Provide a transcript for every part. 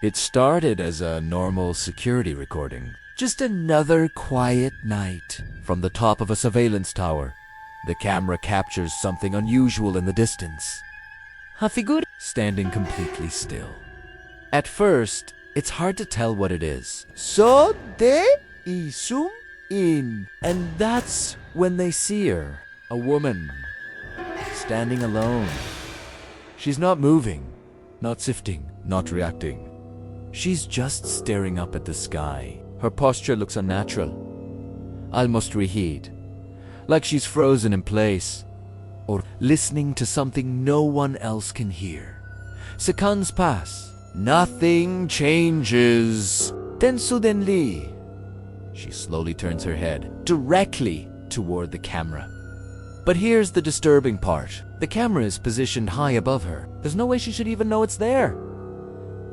It started as a normal security recording. Just another quiet night. From the top of a surveillance tower, the camera captures something unusual in the distance. A figure standing completely still. At first, it's hard to tell what it is. So they zoom in. And that's when they see her. A woman. Standing alone. She's not moving. Not shifting. Not reacting. She's just staring up at the sky. Her posture looks unnatural. Almost rigid. Like she's frozen in place. Or listening to something no one else can hear. Seconds pass. Nothing changes. Then suddenly, she slowly turns her head directly toward the camera. But here's the disturbing part. The camera is positioned high above her. There's no way she should even know it's there.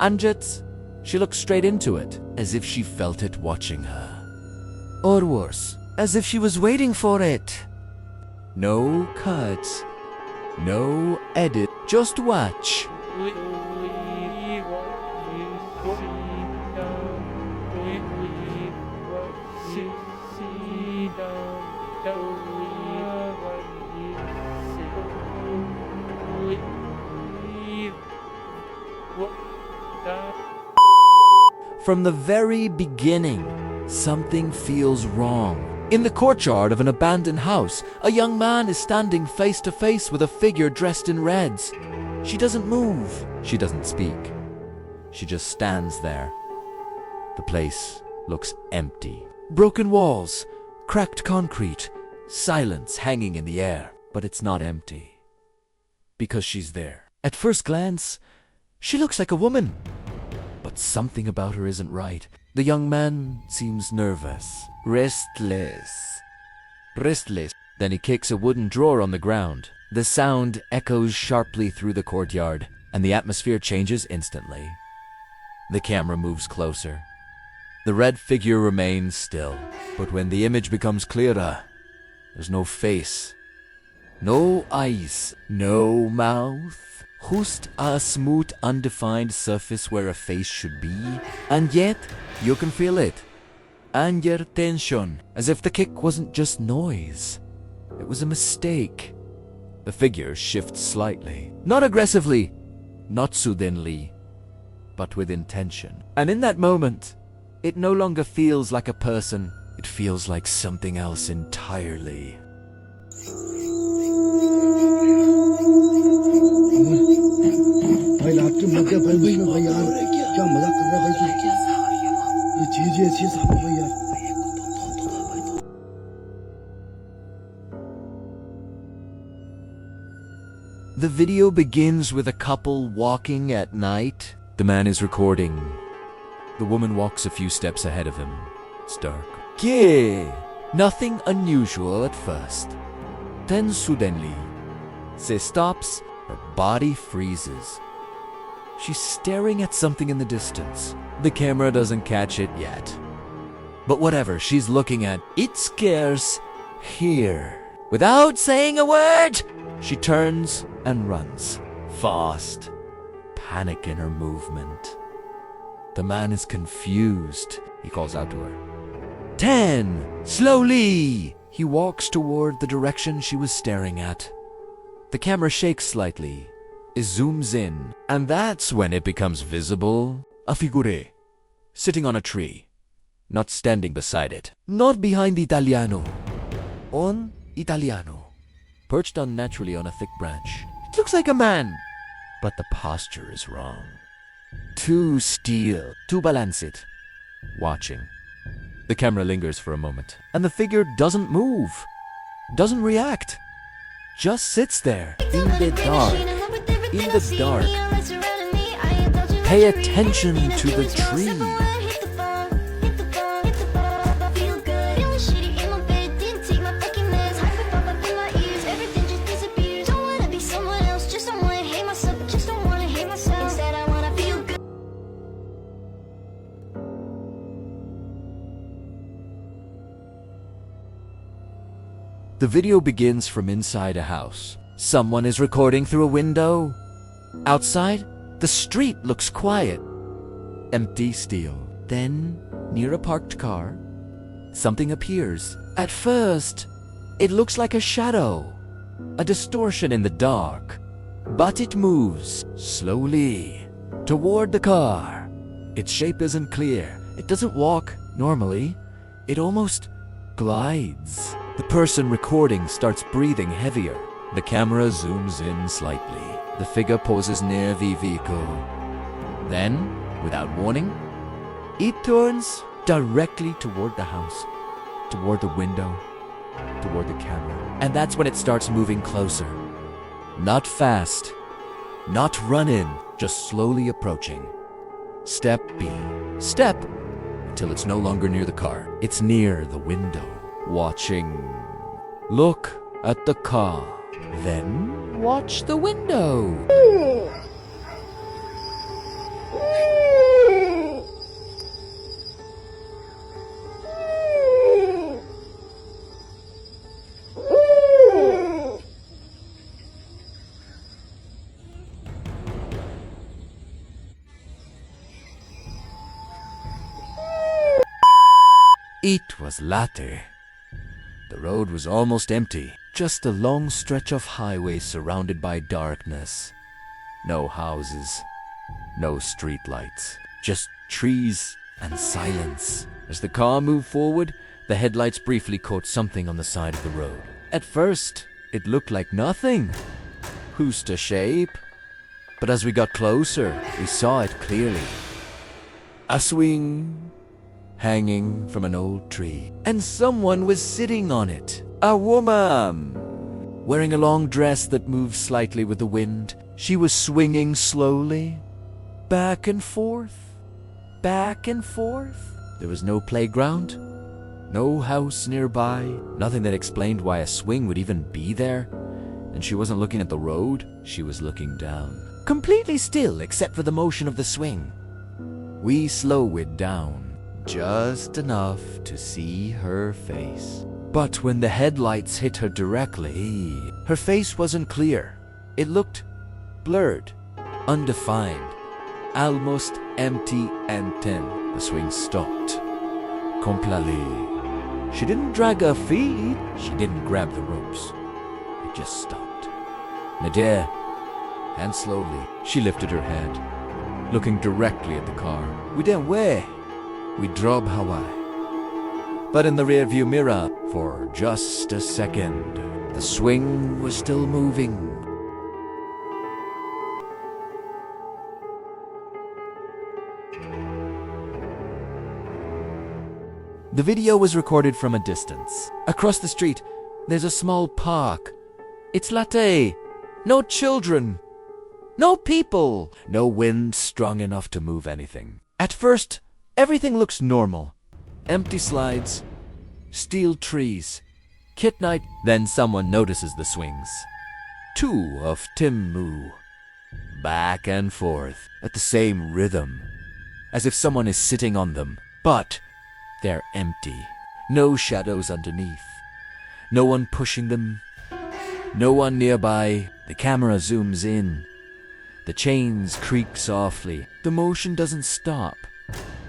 And yet, she looks straight into it, as if she felt it watching her. Or worse, as if she was waiting for it. No cuts, no edit, just watch. From the very beginning, something feels wrong. In the courtyard of an abandoned house, a young man is standing face to face with a figure dressed in reds. She doesn't move. She doesn't speak. She just stands there. The place looks empty. Broken walls, cracked concrete, silence hanging in the air. But it's not empty. Because she's there. At first glance, she looks like a woman. But something about her isn't right. The young man seems nervous, restless. Then he kicks a wooden drawer on the ground. The sound echoes sharply through the courtyard, and the atmosphere changes instantly. The camera moves closer. The red figure remains still, but when the image becomes clearer, there's no face, no eyes, no mouth. Just a smooth, undefined surface where a face should be. And yet, you can feel it. Anger, tension, as if the kick wasn't just noise. It was a mistake. The figure shifts slightly. Not aggressively, not suddenly, but with intention. And in that moment, it no longer feels like a person. It feels like something else entirely. The video begins with a couple walking at night. The man is recording. The woman walks a few steps ahead of him. It's dark. Nothing unusual at first. Then suddenly, she stops. Her body freezes. She's staring at something in the distance. The camera doesn't catch it yet. But whatever she's looking at, it scares her. Without saying a word, she turns and runs. Fast. Panic in her movement. The man is confused. He calls out to her. 10! Slowly! He walks toward the direction she was staring at. The camera shakes slightly. It zooms in, and that's when it becomes visible. A figure, sitting on a tree, not standing beside it, not behind the Italiano, on Italiano, perched unnaturally on a thick branch. It looks like a man, but the posture is wrong. Too still, to balance it, watching. The camera lingers for a moment, and the figure doesn't move, doesn't react. Just sits there, in the dark, in the dark. Pay attention to the tree. The video begins from inside a house. Someone is recording through a window. Outside, the street looks quiet. Empty still. Then, near a parked car, something appears. At first, it looks like a shadow, a distortion in the dark. But it moves slowly toward the car. Its shape isn't clear. It doesn't walk normally. It almost glides. The person recording starts breathing heavier. The camera zooms in slightly. The figure poses near the vehicle. Then, without warning, it turns directly toward the house, toward the window, toward the camera. And that's when it starts moving closer. Not fast, not running, just slowly approaching. Step B. Step until it's no longer near the car. It's near the window, watching. Look at the car, then watch the window. It was later. The road was almost empty. Just a long stretch of highway surrounded by darkness. No houses, no streetlights, just trees and silence. As the car moved forward, the headlights briefly caught something on the side of the road. At first, it looked like nothing. Who's to shape? But as we got closer, we saw it clearly. A swing hanging from an old tree, and someone was sitting on it. A woman, wearing a long dress that moved slightly with the wind. She was swinging slowly, back and forth, back and forth. There was no playground, no house nearby, nothing that explained why a swing would even be there. And she wasn't looking at the road, she was looking down. Completely still except for the motion of the swing. We slowed it down, just enough to see her face. But when the headlights hit her directly, her face wasn't clear. It looked blurred, undefined, almost empty and thin. The swing stopped. Completely. She didn't drag her feet. She didn't grab the ropes. It just stopped. Midair, and slowly, she lifted her head, looking directly at the car. We didn't weigh. We drove Hawaii. But in the rearview mirror, for just a second, the swing was still moving. The video was recorded from a distance. Across the street, there's a small park. It's latte. No children. No people. No wind strong enough to move anything. At first, everything looks normal. Empty slides, steel trees, kit night. Then someone notices the swings. Two of Tim move, back and forth, at the same rhythm, as if someone is sitting on them. But they're empty. No shadows underneath. No one pushing them. No one nearby. The camera zooms in. The chains creak softly. The motion doesn't stop.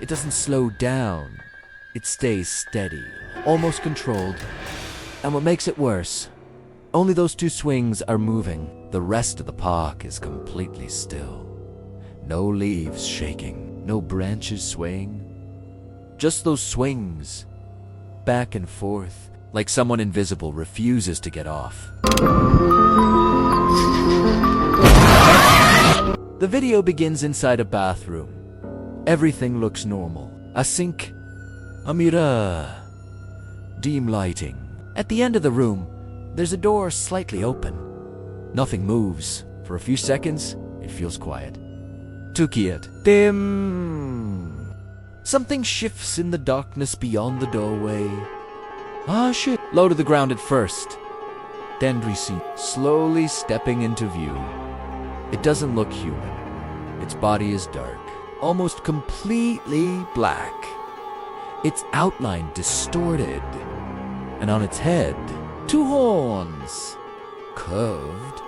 It doesn't slow down. It stays steady, almost controlled. And what makes it worse, only those two swings are moving. The rest of the park is completely still. No leaves shaking, no branches swaying. Just those swings, back and forth, like someone invisible refuses to get off. The video begins inside a bathroom. Everything looks normal. A sink, a mirror, dim lighting. At the end of the room, there's a door slightly open. Nothing moves. For a few seconds, it feels quiet. Tukiet. Dim. Something shifts in the darkness beyond the doorway. Ah, shit. Low to the ground at first. Then recede, slowly stepping into view. It doesn't look human. Its body is dark, almost completely black. Its outline distorted. And on its head, Two horns, curved,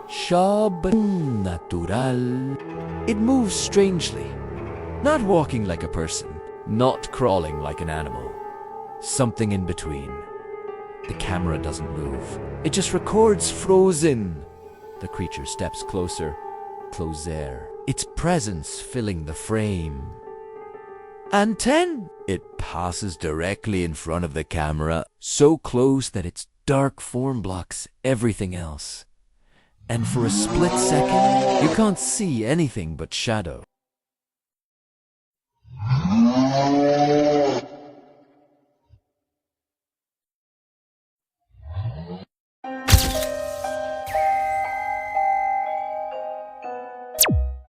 sharp and natural. It moves strangely, not walking like a person, not crawling like an animal. Something in between. The camera doesn't move. It just records frozen. The creature steps closer, closer. Its presence filling the frame. And 10. It passes directly in front of the camera, so close that its dark form blocks everything else. And for a split second, you can't see anything but shadow.